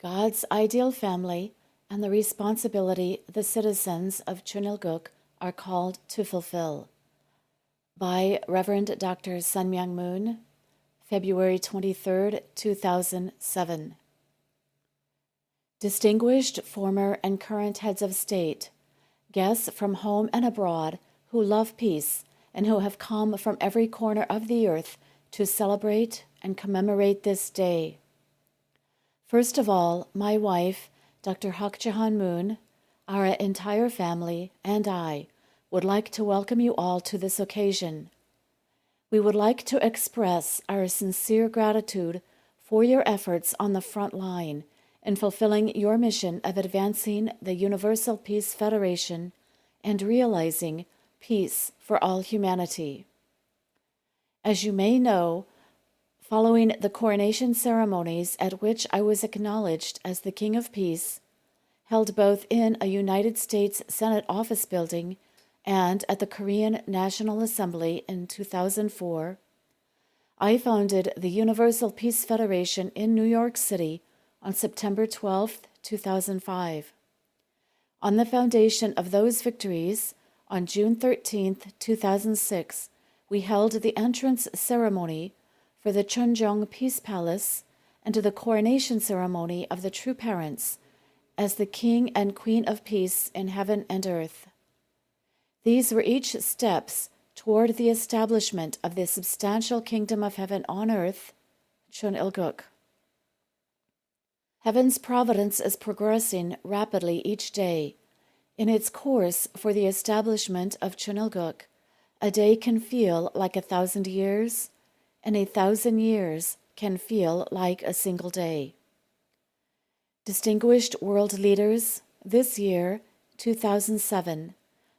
God's ideal family and the responsibility the citizens of Chunilguk are called to fulfill. By Reverend Dr. Sun Myung Moon, February 23, 2007. Distinguished former and current heads of state, guests from home and abroad who love peace and who have come from every corner of the earth to celebrate and commemorate this day. First of all, my wife, Dr. Cheon Moon, our entire family, and I would like to welcome you all to this occasion. We would like to express our sincere gratitude for your efforts on the front line in fulfilling your mission of advancing the Universal Peace Federation and realizing peace for all humanity. As you may know, following the coronation ceremonies at which I was acknowledged as the King of Peace, held both in a United States Senate office building and at the Korean National Assembly in 2004, I founded the Universal Peace Federation in New York City on September 12, 2005. On the foundation of those victories, on June 13, 2006, we held the entrance ceremony for the Cheonjong Peace Palace and the coronation ceremony of the true parents as the King and Queen of Peace in heaven and earth. These were each steps toward the establishment of the substantial kingdom of heaven on earth, Chunilguk. Heaven's providence is progressing rapidly each day. In its course for the establishment of Chunilguk, a day can feel like 1,000 years, and 1,000 years can feel like a single day. Distinguished world leaders, this year, 2007,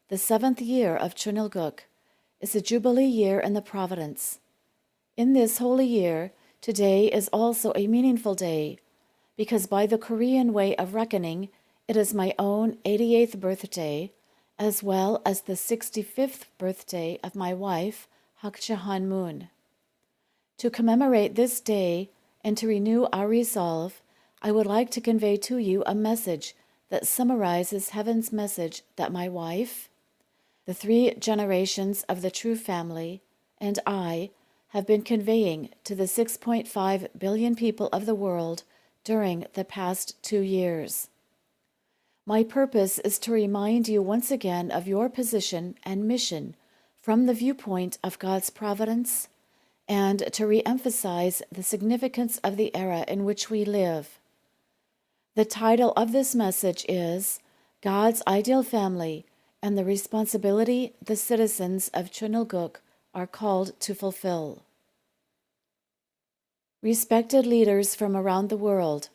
the 7th year of Chunilguk, is a jubilee year in the providence. In this holy year, today is also a meaningful day, because by the Korean way of reckoning, it is my own 88th birthday, as well as the 65th birthday of my wife, Cheon Moon. To commemorate this day and to renew our resolve, I would like to convey to you a message that summarizes heaven's message that my wife, the 3 generations of the true family, and I have been conveying to the 6.5 billion people of the world during the past 2 years. My purpose is to remind you once again of your position and mission from the viewpoint of God's providence, and to re-emphasize the significance of the era in which we live. The title of this message is God's Ideal Family and the Responsibility the Citizens of Chunilguk are Called to Fulfill. Respected leaders from around the world,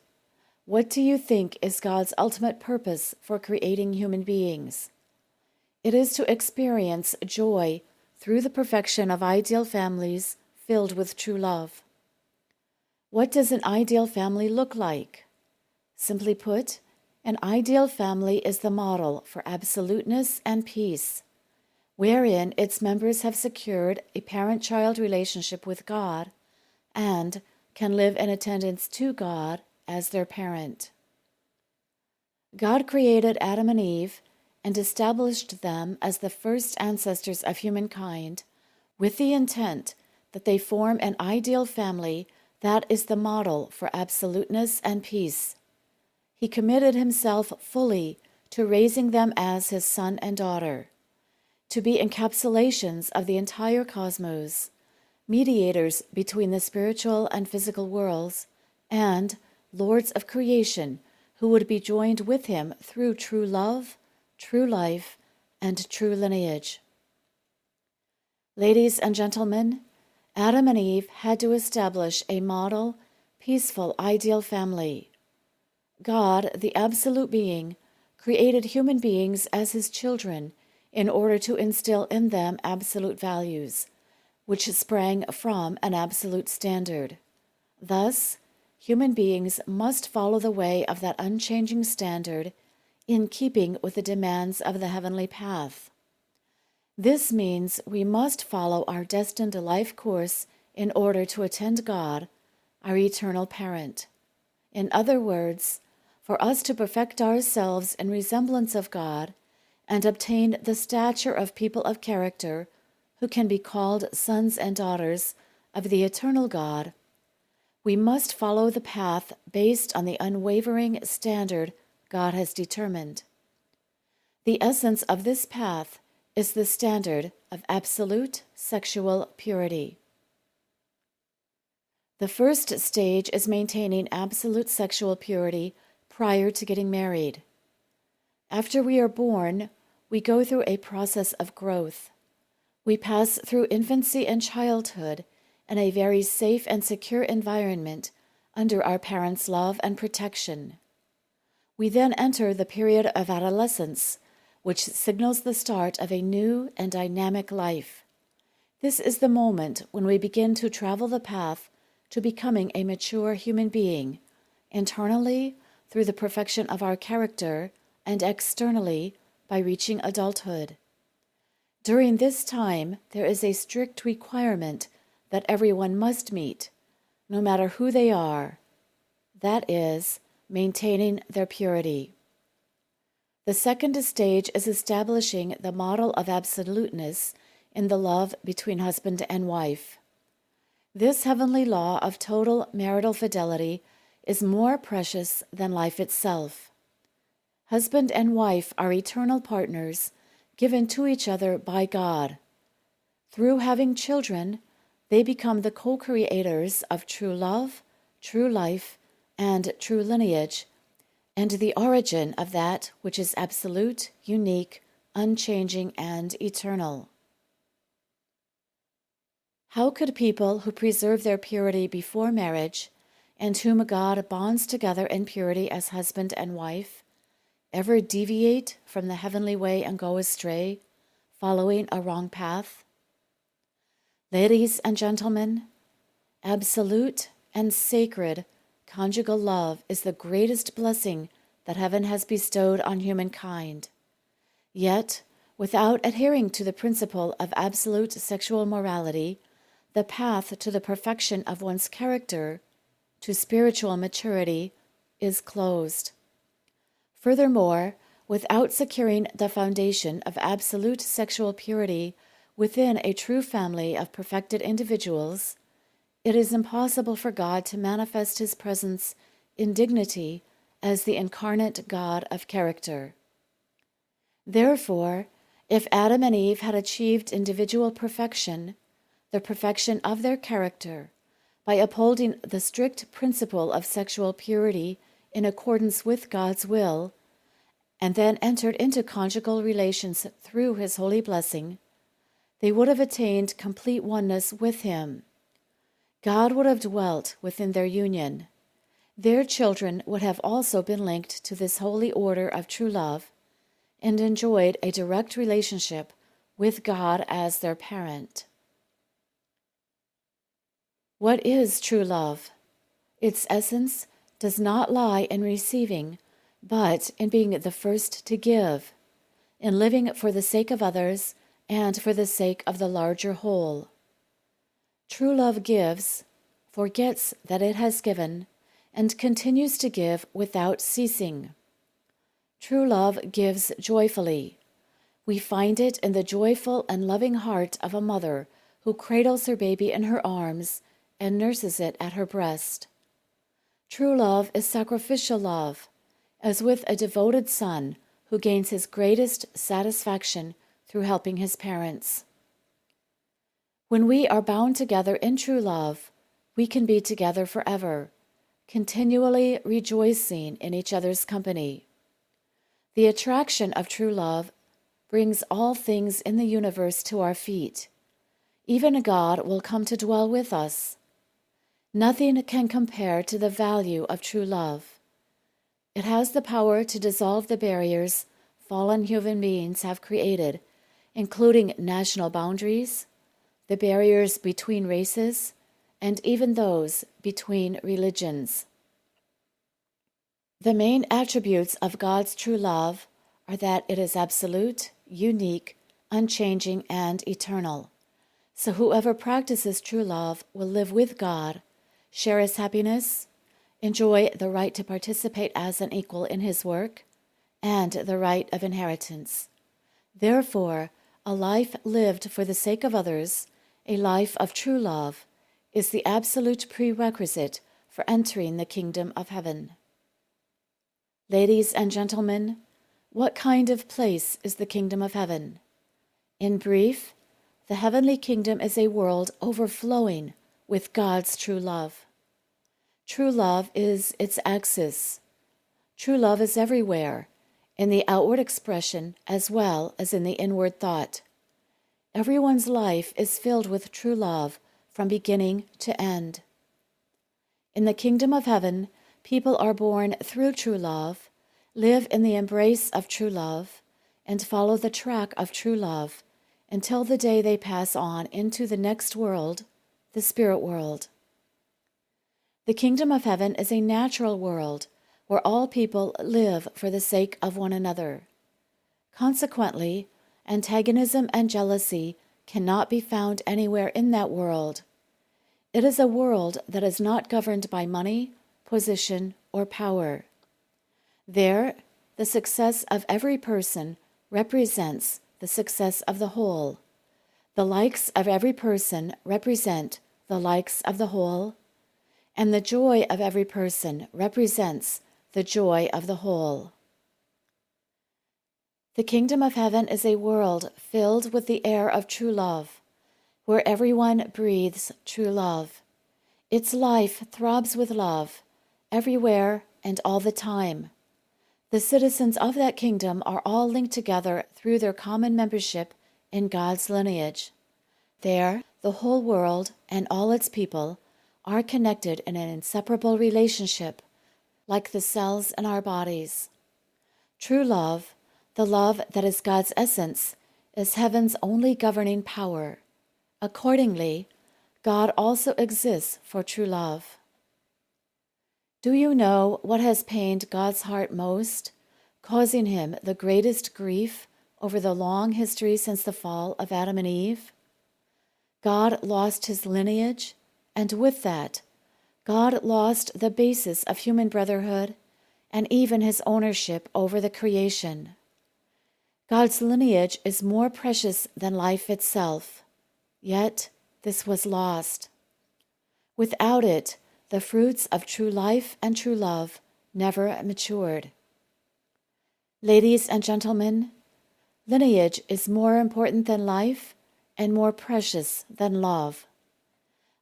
what do you think is God's ultimate purpose for creating human beings? It is to experience joy through the perfection of ideal families filled with true love. What does an ideal family look like? Simply put, an ideal family is the model for absoluteness and peace, wherein its members have secured a parent-child relationship with God and can live in attendance to God as their parent. God created Adam and Eve and established them as the first ancestors of humankind with the intent that they form an ideal family that is the model for absoluteness and peace. He committed himself fully to raising them as his son and daughter, to be encapsulations of the entire cosmos, mediators between the spiritual and physical worlds, and lords of creation who would be joined with him through true love, true life, and true lineage. Ladies and gentlemen, Adam and Eve had to establish a model, peaceful, ideal family. God, the absolute being, created human beings as his children in order to instill in them absolute values, which sprang from an absolute standard. Thus, human beings must follow the way of that unchanging standard in keeping with the demands of the heavenly path. This means we must follow our destined life course in order to attend God, our eternal parent. In other words, for us to perfect ourselves in resemblance of God and obtain the stature of people of character who can be called sons and daughters of the eternal God, we must follow the path based on the unwavering standard God has determined. The essence of this path is the standard of absolute sexual purity. The first stage is maintaining absolute sexual purity prior to getting married. After we are born, we go through a process of growth. We pass through infancy and childhood in a very safe and secure environment under our parents' love and protection. We then enter the period of adolescence, which signals the start of a new and dynamic life. This is the moment when we begin to travel the path to becoming a mature human being, internally through the perfection of our character, and externally by reaching adulthood. During this time, there is a strict requirement that everyone must meet, no matter who they are. That is, maintaining their purity. The second stage is establishing the model of absoluteness in the love between husband and wife. This heavenly law of total marital fidelity is more precious than life itself. Husband and wife are eternal partners given to each other by God. Through having children, they become the co-creators of true love, true life, and true lineage, and the origin of that which is absolute, unique, unchanging, and eternal. How could people who preserve their purity before marriage, and whom God bonds together in purity as husband and wife, ever deviate from the heavenly way and go astray, following a wrong path? Ladies and gentlemen, absolute and sacred conjugal love is the greatest blessing that heaven has bestowed on humankind. Yet, without adhering to the principle of absolute sexual morality, the path to the perfection of one's character, to spiritual maturity, is closed. Furthermore, without securing the foundation of absolute sexual purity within a true family of perfected individuals, it is impossible for God to manifest His presence in dignity as the incarnate God of character. Therefore, if Adam and Eve had achieved individual perfection, the perfection of their character, by upholding the strict principle of sexual purity in accordance with God's will, and then entered into conjugal relations through His holy blessing, they would have attained complete oneness with Him. God would have dwelt within their union. Their children would have also been linked to this holy order of true love and enjoyed a direct relationship with God as their parent. What is true love? Its essence does not lie in receiving, but in being the first to give, in living for the sake of others and for the sake of the larger whole. True love gives, forgets that it has given, and continues to give without ceasing. True love gives joyfully. We find it in the joyful and loving heart of a mother who cradles her baby in her arms and nurses it at her breast. True love is sacrificial love, as with a devoted son who gains his greatest satisfaction through helping his parents. When we are bound together in true love, we can be together forever, continually rejoicing in each other's company. The attraction of true love brings all things in the universe to our feet. Even God will come to dwell with us. Nothing can compare to the value of true love. It has the power to dissolve the barriers fallen human beings have created, including national boundaries, the barriers between races, and even those between religions. The main attributes of God's true love are that it is absolute, unique, unchanging, and eternal. So whoever practices true love will live with God, share His happiness, enjoy the right to participate as an equal in his work, and the right of inheritance. Therefore, a life lived for the sake of others, a life of true love, is the absolute prerequisite for entering the kingdom of heaven. Ladies and gentlemen, what kind of place is the kingdom of heaven? In brief, the heavenly kingdom is a world overflowing with God's true love. True love is its axis. True love is everywhere, in the outward expression as well as in the inward thought. Everyone's life is filled with true love from beginning to end. In the kingdom of heaven, people are born through true love, live in the embrace of true love, and follow the track of true love until the day they pass on into the next world, the spirit world. The kingdom of heaven is a natural world where all people live for the sake of one another. Consequently, antagonism and jealousy cannot be found anywhere in that world. It is a world that is not governed by money, position, or power. There, the success of every person represents the success of the whole. The likes of every person represent the likes of the whole, and the joy of every person represents the joy of the whole. The kingdom of heaven is a world filled with the air of true love, where everyone breathes true love. Its life throbs with love, everywhere and all the time. The citizens of that kingdom are all linked together through their common membership in God's lineage. There, the whole world and all its people are connected in an inseparable relationship, like the cells in our bodies. True love, the love that is God's essence, is heaven's only governing power. Accordingly, God also exists for true love. Do you know what has pained God's heart most, causing him the greatest grief over the long history since the fall of Adam and Eve? God lost his lineage, and with that, God lost the basis of human brotherhood and even his ownership over the creation. God's lineage is more precious than life itself, yet this was lost. Without it, the fruits of true life and true love never matured. Ladies and gentlemen, lineage is more important than life and more precious than love.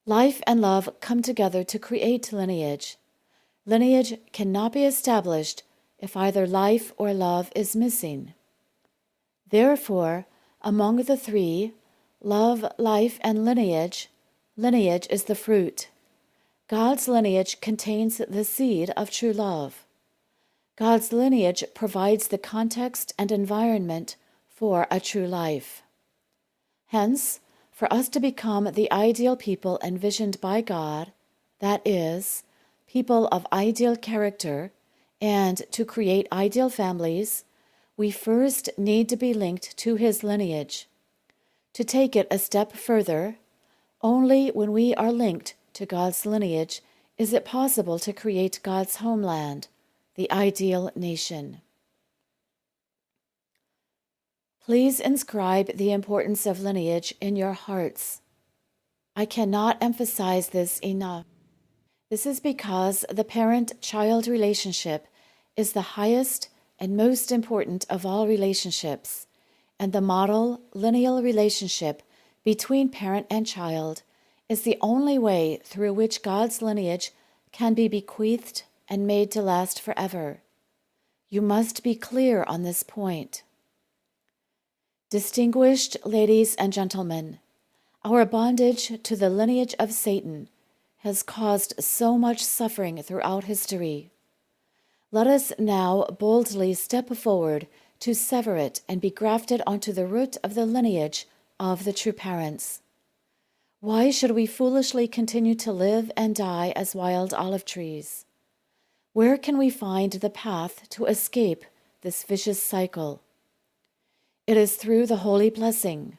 Life and love come together to create lineage. Lineage cannot be established if either life or love is missing. Therefore, among the three, love, life, and lineage, lineage is the fruit. God's lineage contains the seed of true love. God's lineage provides the context and environment for a true life. Hence, for us to become the ideal people envisioned by God, that is, people of ideal character, and to create ideal families, we first need to be linked to his lineage. To take it a step further, only when we are linked to God's lineage is it possible to create God's homeland, the ideal nation. Please inscribe the importance of lineage in your hearts. I cannot emphasize this enough. This is because the parent-child relationship is the highest and most important of all relationships, and the model lineal relationship between parent and child is the only way through which God's lineage can be bequeathed and made to last forever. You must be clear on this point. Distinguished ladies and gentlemen, our bondage to the lineage of Satan has caused so much suffering throughout history. Let us now boldly step forward to sever it and be grafted onto the root of the lineage of the true parents. Why should we foolishly continue to live and die as wild olive trees? Where can we find the path to escape this vicious cycle? It is through the holy blessing.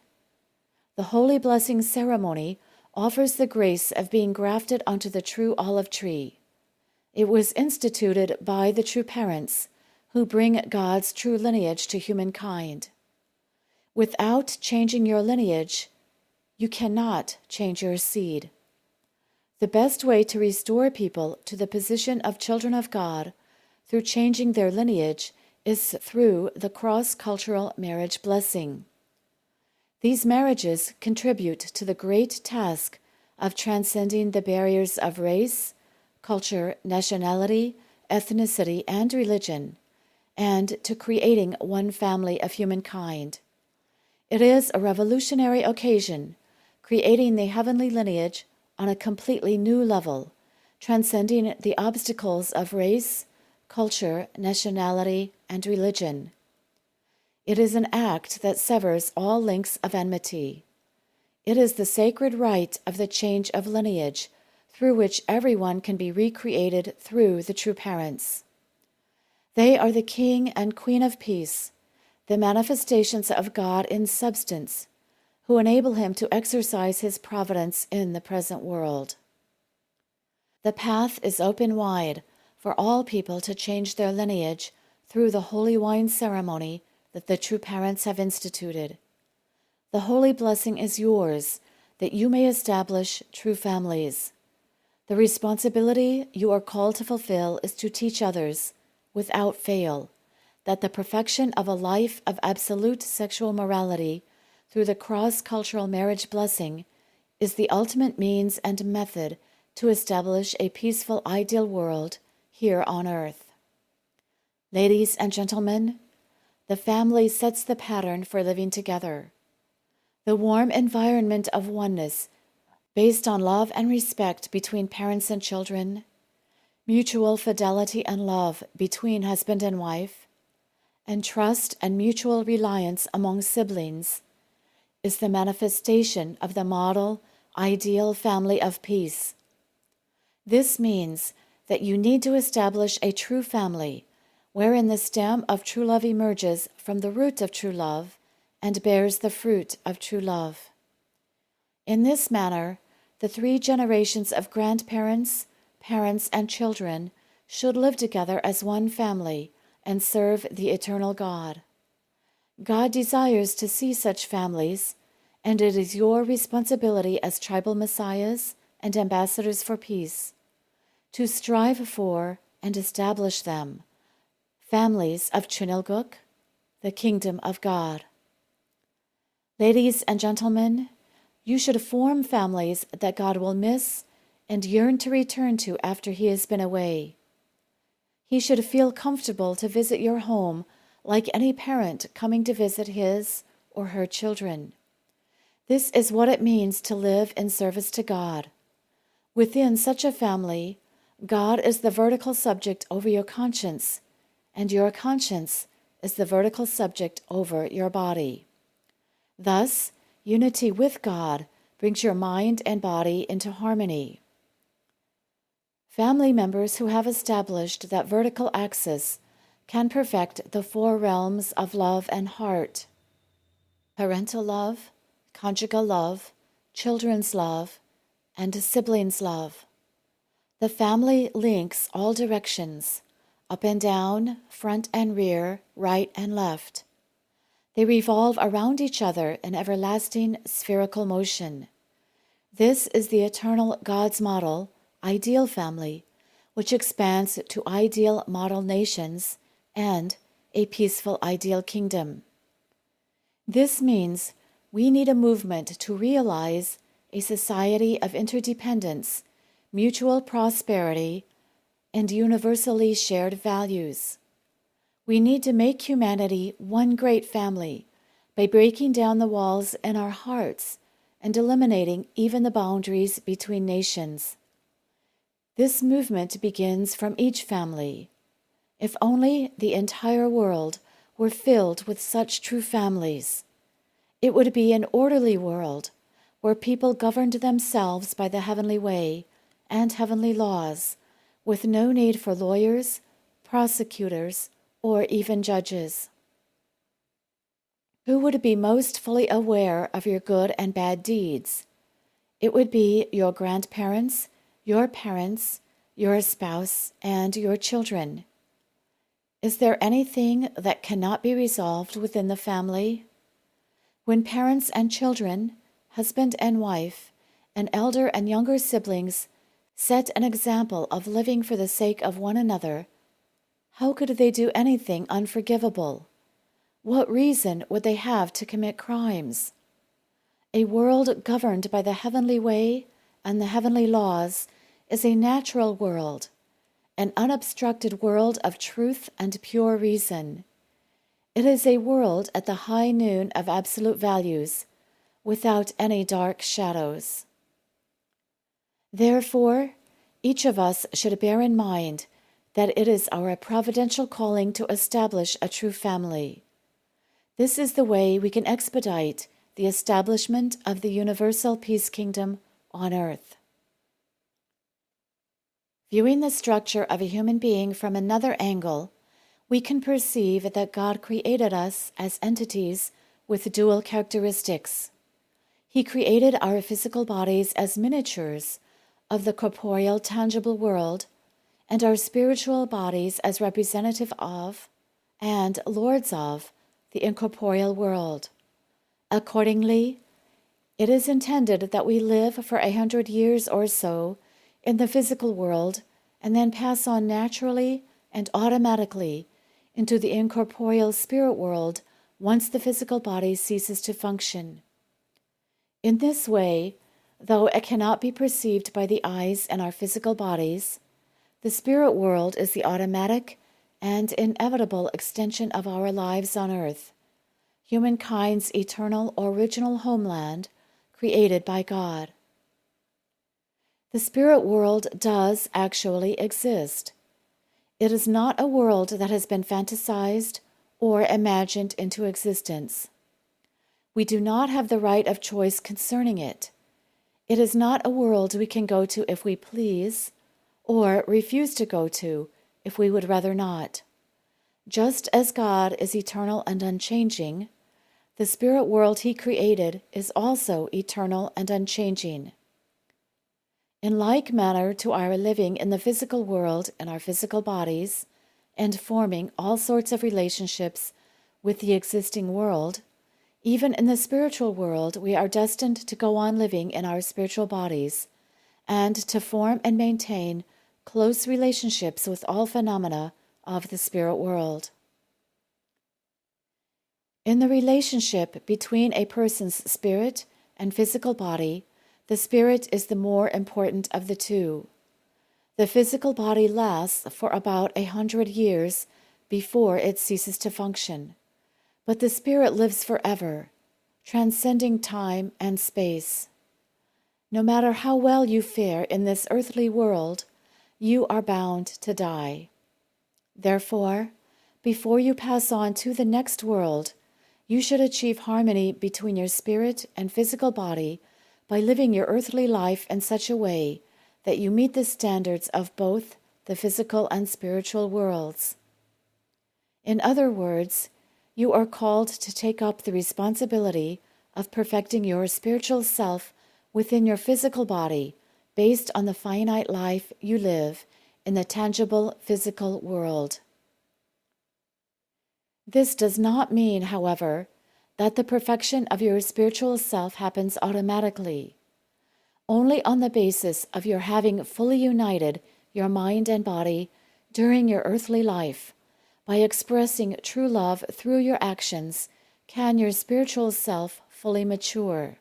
The holy blessing ceremony offers the grace of being grafted onto the true olive tree. It was instituted by the true parents, who bring God's true lineage to humankind. Without changing your lineage, you cannot change your seed. The best way to restore people to the position of children of God through changing their lineage is through the cross-cultural marriage blessing. These marriages contribute to the great task of transcending the barriers of race, culture, nationality, ethnicity, and religion, and to creating one family of humankind. It is a revolutionary occasion, creating the heavenly lineage on a completely new level, transcending the obstacles of race, culture, nationality, and religion. It is an act that severs all links of enmity. It is the sacred rite of the change of lineage, through which everyone can be recreated through the true parents. They are the King and Queen of Peace, the manifestations of God in substance, who enable him to exercise his providence in the present world. The path is open wide for all people to change their lineage through the holy wine ceremony that the true parents have instituted. The holy blessing is yours, that you may establish true families. The responsibility you are called to fulfill is to teach others, without fail, that the perfection of a life of absolute sexual morality through the cross-cultural marriage blessing is the ultimate means and method to establish a peaceful ideal world here on earth. Ladies and gentlemen, the family sets the pattern for living together. The warm environment of oneness based on love and respect between parents and children, mutual fidelity and love between husband and wife, and trust and mutual reliance among siblings is the manifestation of the model, ideal family of peace. This means that you need to establish a true family, wherein the stem of true love emerges from the root of true love and bears the fruit of true love. In this manner, the 3 generations of grandparents, parents, and children should live together as one family and serve the eternal God. God desires to see such families, and it is your responsibility as tribal messiahs and ambassadors for peace to strive for and establish them, families of Chunilguk, the kingdom of God. Ladies and gentlemen, you should form families that God will miss and yearn to return to after he has been away. He should feel comfortable to visit your home like any parent coming to visit his or her children. This is what it means to live in service to God. Within such a family, God is the vertical subject over your conscience, and your conscience is the vertical subject over your body. Thus, unity with God brings your mind and body into harmony. Family members who have established that vertical axis can perfect the 4 realms of love and heart: parental love, conjugal love, children's love, and siblings' love. The family links all directions, up and down, front and rear, right and left. They revolve around each other in everlasting spherical motion. This is the eternal God's model, ideal family, which expands to ideal model nations and a peaceful ideal kingdom. This means we need a movement to realize a society of interdependence, mutual prosperity, and universally shared values. We need to make humanity one great family by breaking down the walls in our hearts and eliminating even the boundaries between nations. This movement begins from each family. If only the entire world were filled with such true families, it would be an orderly world where people governed themselves by the heavenly way and heavenly laws, with no need for lawyers, prosecutors, or even judges. Who would be most fully aware of your good and bad deeds? It would be your grandparents, your parents, your spouse, and your children. Is there anything that cannot be resolved within the family? When parents and children, husband and wife, and elder and younger siblings set an example of living for the sake of one another, how could they do anything unforgivable? What reason would they have to commit crimes? A world governed by the heavenly way and the heavenly laws is a natural world, an unobstructed world of truth and pure reason. It is a world at the high noon of absolute values, without any dark shadows. Therefore, each of us should bear in mind that it is our providential calling to establish a true family. This is the way we can expedite the establishment of the universal peace kingdom on earth. Viewing the structure of a human being from another angle, we can perceive that God created us as entities with dual characteristics. He created our physical bodies as miniatures of the corporeal tangible world, and our spiritual bodies as representative of and lords of the incorporeal world. Accordingly, it is intended that we live for 100 years or so in the physical world and then pass on naturally and automatically into the incorporeal spirit world once the physical body ceases to function. In this way, though it cannot be perceived by the eyes in our physical bodies, the spirit world is the automatic and inevitable extension of our lives on earth, humankind's eternal original homeland created by God. The spirit world does actually exist. It is not a world that has been fantasized or imagined into existence. We do not have the right of choice concerning it. It is not a world we can go to if we please, or refuse to go to if we would rather not. Just as God is eternal and unchanging, the spirit world He created is also eternal and unchanging. In like manner to our living in the physical world in our physical bodies, and forming all sorts of relationships with the existing world, even in the spiritual world we are destined to go on living in our spiritual bodies, and to form and maintain close relationships with all phenomena of the spirit world. In the relationship between a person's spirit and physical body, the spirit is the more important of the two. The physical body lasts for about 100 years before it ceases to function, but the spirit lives forever, transcending time and space. No matter how well you fare in this earthly world, you are bound to die. Therefore, before you pass on to the next world, you should achieve harmony between your spirit and physical body by living your earthly life in such a way that you meet the standards of both the physical and spiritual worlds. In other words, you are called to take up the responsibility of perfecting your spiritual self within your physical body based on the finite life you live in the tangible physical world. This does not mean, however, that the perfection of your spiritual self happens automatically. Only on the basis of your having fully united your mind and body during your earthly life, by expressing true love through your actions, can your spiritual self fully mature.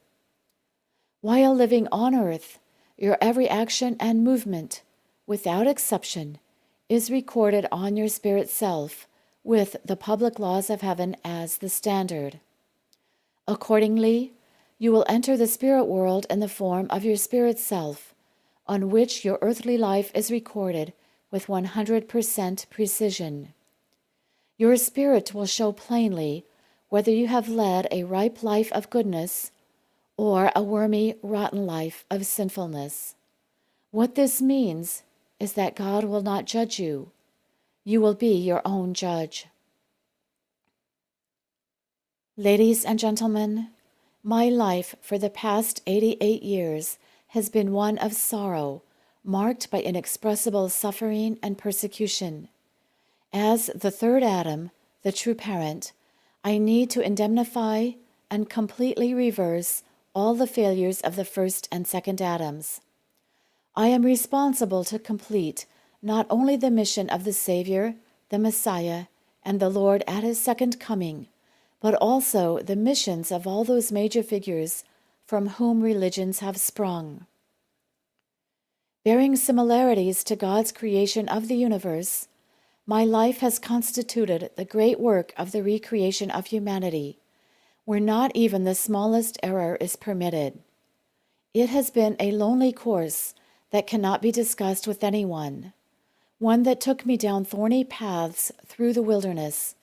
While living on earth, your every action and movement, without exception, is recorded on your spirit self, with the public laws of heaven as the standard. Accordingly, you will enter the spirit world in the form of your spirit self, on which your earthly life is recorded with 100% precision. Your spirit will show plainly whether you have led a ripe life of goodness or a wormy, rotten life of sinfulness. What this means is that God will not judge you. You will be your own judge. Ladies and gentlemen, my life for the past 88 years has been one of sorrow, marked by inexpressible suffering and persecution. As the third Adam, the true parent, I need to indemnify and completely reverse all the failures of the first and second Adams. I am responsible to complete not only the mission of the Savior, the Messiah, and the Lord at his second coming, but also the missions of all those major figures from whom religions have sprung. Bearing similarities to God's creation of the universe, my life has constituted the great work of the recreation of humanity, where not even the smallest error is permitted. It has been a lonely course that cannot be discussed with anyone, one that took me down thorny paths through the wilderness,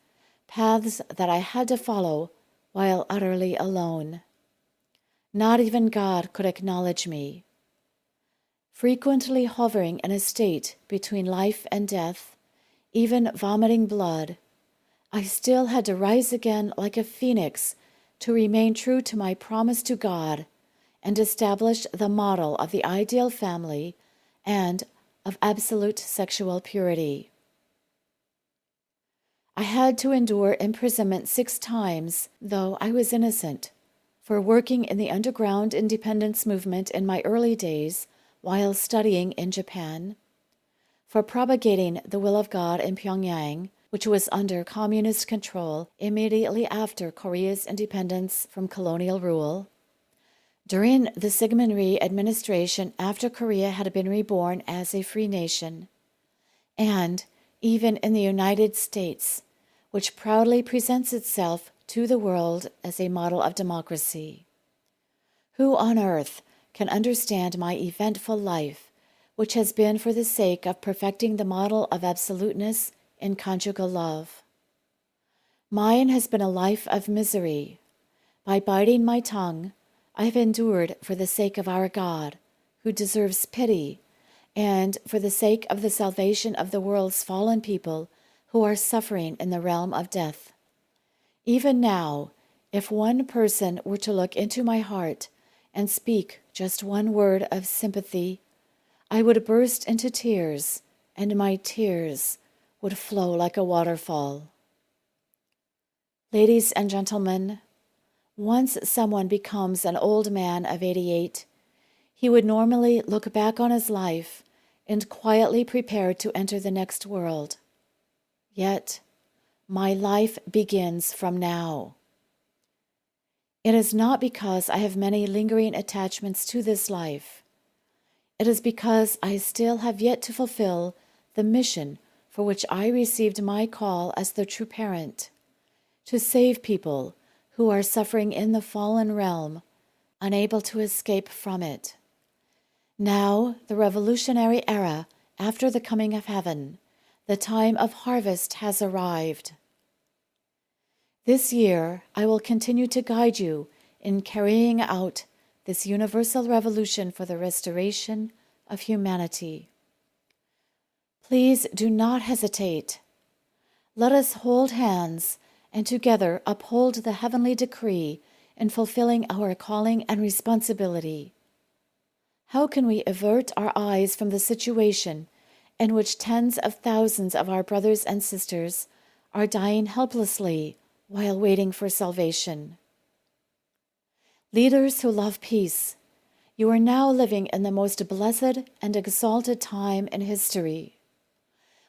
paths that I had to follow while utterly alone. Not even God could acknowledge me. Frequently hovering in a state between life and death, even vomiting blood, I still had to rise again like a phoenix to remain true to my promise to God and establish the model of the ideal family and of absolute sexual purity. I had to endure imprisonment 6 times, though I was innocent, for working in the underground independence movement in my early days while studying in Japan, for propagating the will of God in Pyongyang, which was under communist control immediately after Korea's independence from colonial rule, during the Syngman Rhee administration after Korea had been reborn as a free nation, and even in the United States, which proudly presents itself to the world as a model of democracy. Who on earth can understand my eventful life, which has been for the sake of perfecting the model of absoluteness in conjugal love? Mine has been a life of misery. By biting my tongue, I have endured for the sake of our God, who deserves pity, and for the sake of the salvation of the world's fallen people who are suffering in the realm of death. Even now, if one person were to look into my heart and speak just one word of sympathy, I would burst into tears, and my tears would flow like a waterfall. Ladies and gentlemen, once someone becomes an old man of 88, he would normally look back on his life and quietly prepare to enter the next world. Yet, my life begins from now. It is not because I have many lingering attachments to this life. It is because I still have yet to fulfill the mission for which I received my call as the true parent, to save people who are suffering in the fallen realm, unable to escape from it. Now, the revolutionary era after the coming of heaven, the time of harvest has arrived. This year, I will continue to guide you in carrying out this universal revolution for the restoration of humanity. Please do not hesitate. Let us hold hands and together uphold the heavenly decree in fulfilling our calling and responsibility. How can we avert our eyes from the situation in which tens of thousands of our brothers and sisters are dying helplessly while waiting for salvation? Leaders who love peace, you are now living in the most blessed and exalted time in history.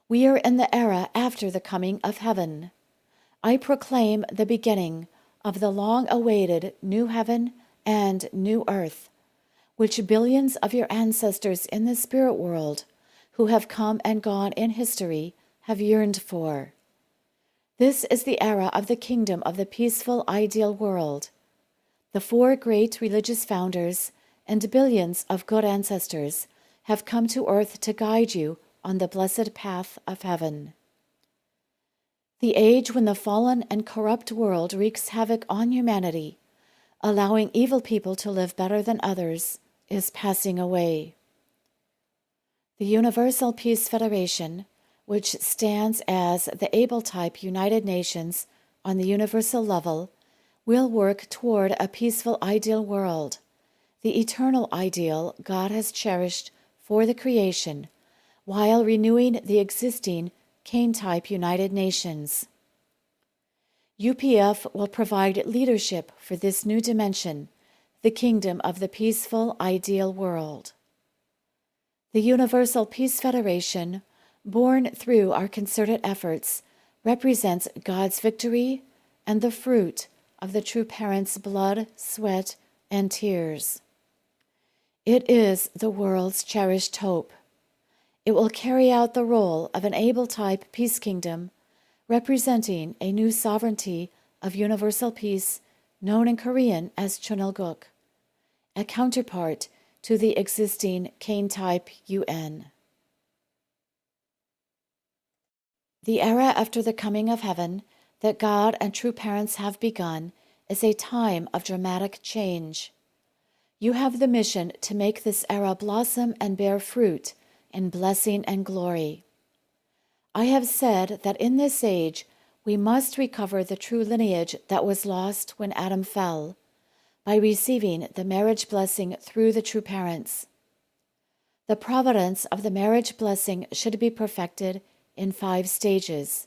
We are in the era after the coming of heaven. I proclaim the beginning of the long-awaited new heaven and new earth, which billions of your ancestors in the spirit world who have come and gone in history have yearned for. This is the era of the kingdom of the peaceful, ideal world. The 4 great religious founders and billions of good ancestors have come to earth to guide you on the blessed path of heaven. The age when the fallen and corrupt world wreaks havoc on humanity, allowing evil people to live better than others, is passing away. The Universal Peace Federation, which stands as the able-type United Nations on the universal level, will work toward a peaceful ideal world, the eternal ideal God has cherished for the creation, while renewing the existing Cain-type United Nations. UPF will provide leadership for this new dimension, the kingdom of the peaceful, ideal world. The Universal Peace Federation, born through our concerted efforts, represents God's victory and the fruit of the true parents' blood, sweat, and tears. It is the world's cherished hope. It will carry out the role of an able-type peace kingdom, representing a new sovereignty of universal peace known in Korean as Cheon, a counterpart to the existing Cain-type UN. The era after the coming of heaven that God and true parents have begun is a time of dramatic change. You have the mission to make this era blossom and bear fruit in blessing and glory. I have said that in this age we must recover the true lineage that was lost when Adam fell, by receiving the marriage blessing through the true parents. The providence of the marriage blessing should be perfected in 5 stages: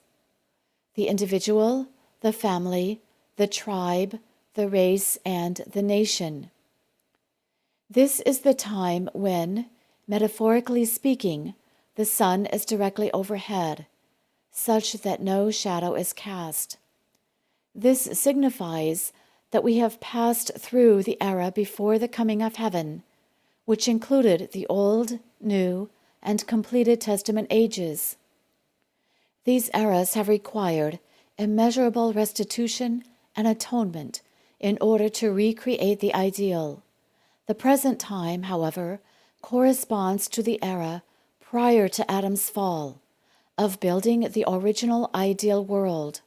the individual, the family, the tribe, the race, and the nation. This is the time when, metaphorically speaking, the sun is directly overhead, such that no shadow is cast. This signifies that we have passed through the era before the coming of heaven, which included the Old, New, and completed Testament ages. These eras have required immeasurable restitution and atonement in order to recreate the ideal. The present time, however, corresponds to the era prior to Adam's fall, of building the original ideal world.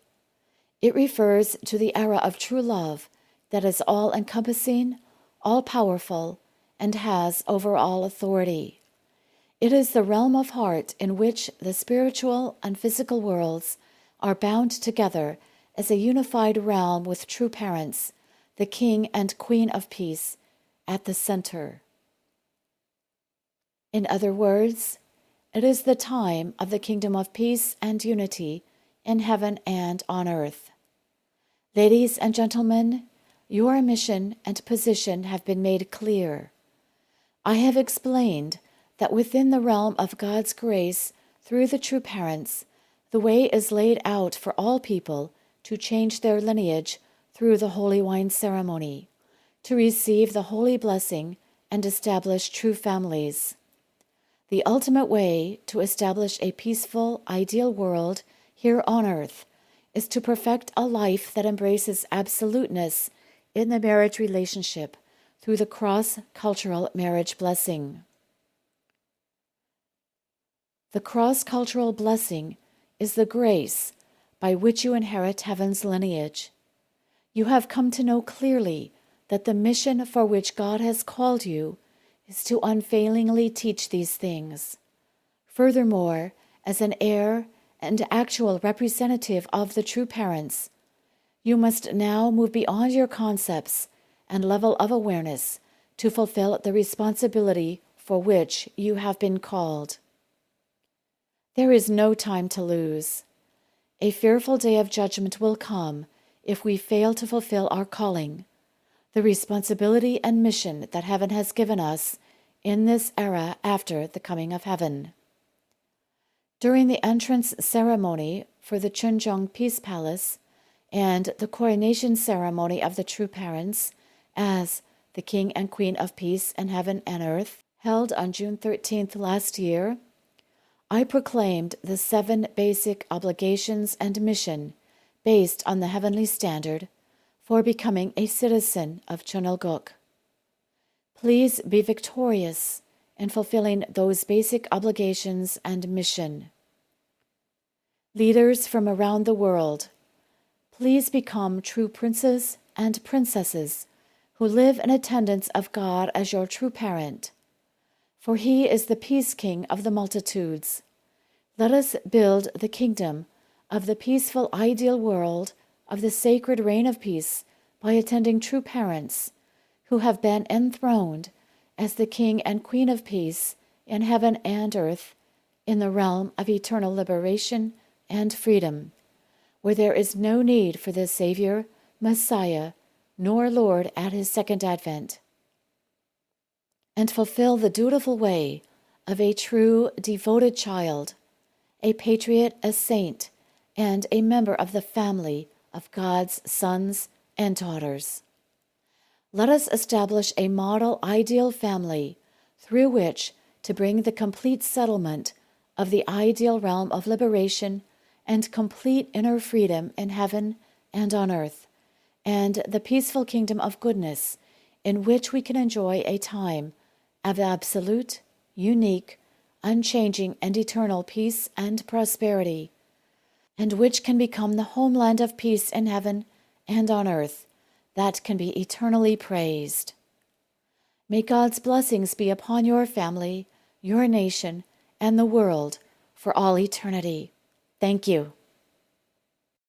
It refers to the era of true love that is all-encompassing, all-powerful, and has overall authority. It is the realm of heart in which the spiritual and physical worlds are bound together as a unified realm with true parents, the King and Queen of Peace, at the center. In other words, it is the time of the kingdom of peace and unity in heaven and on earth. Ladies and gentlemen, your mission and position have been made clear. I have explained that within the realm of God's grace through the true parents, the way is laid out for all people to change their lineage through the holy wine ceremony, to receive the holy blessing and establish true families. The ultimate way to establish a peaceful, ideal world here on earth is to perfect a life that embraces absoluteness in the marriage relationship through the cross-cultural marriage blessing. The cross-cultural blessing is the grace by which you inherit heaven's lineage. You have come to know clearly that the mission for which God has called you is to unfailingly teach these things. Furthermore, as an heir and actual representative of the true parents, you must now move beyond your concepts and level of awareness to fulfill the responsibility for which you have been called. There is no time to lose. A fearful day of judgment will come if we fail to fulfill our calling, the responsibility and mission that heaven has given us in this era after the coming of heaven. During the entrance ceremony for the Cheon Peace Palace and the coronation ceremony of the true parents as the King and Queen of Peace in heaven and earth, held on June 13th last year, I proclaimed the 7 basic obligations and mission based on the heavenly standard for becoming a citizen of Cheon. Please be victorious in fulfilling those basic obligations and mission. Leaders from around the world, please become true princes and princesses who live in attendance of God as your true parent, for he is the peace king of the multitudes. Let us build the kingdom of the peaceful ideal world of the sacred reign of peace by attending true parents who have been enthroned as the King and Queen of Peace in heaven and earth, in the realm of eternal liberation and freedom, where there is no need for the Savior, Messiah, nor Lord at his second advent, and fulfill the dutiful way of a true, devoted child, a patriot, a saint, and a member of the family of God's sons and daughters. Let us establish a model ideal family through which to bring the complete settlement of the ideal realm of liberation and complete inner freedom in heaven and on earth, and the peaceful kingdom of goodness in which we can enjoy a time of absolute, unique, unchanging, and eternal peace and prosperity, and which can become the homeland of peace in heaven and on earth that can be eternally praised. May God's blessings be upon your family, your nation, and the world for all eternity. Thank you.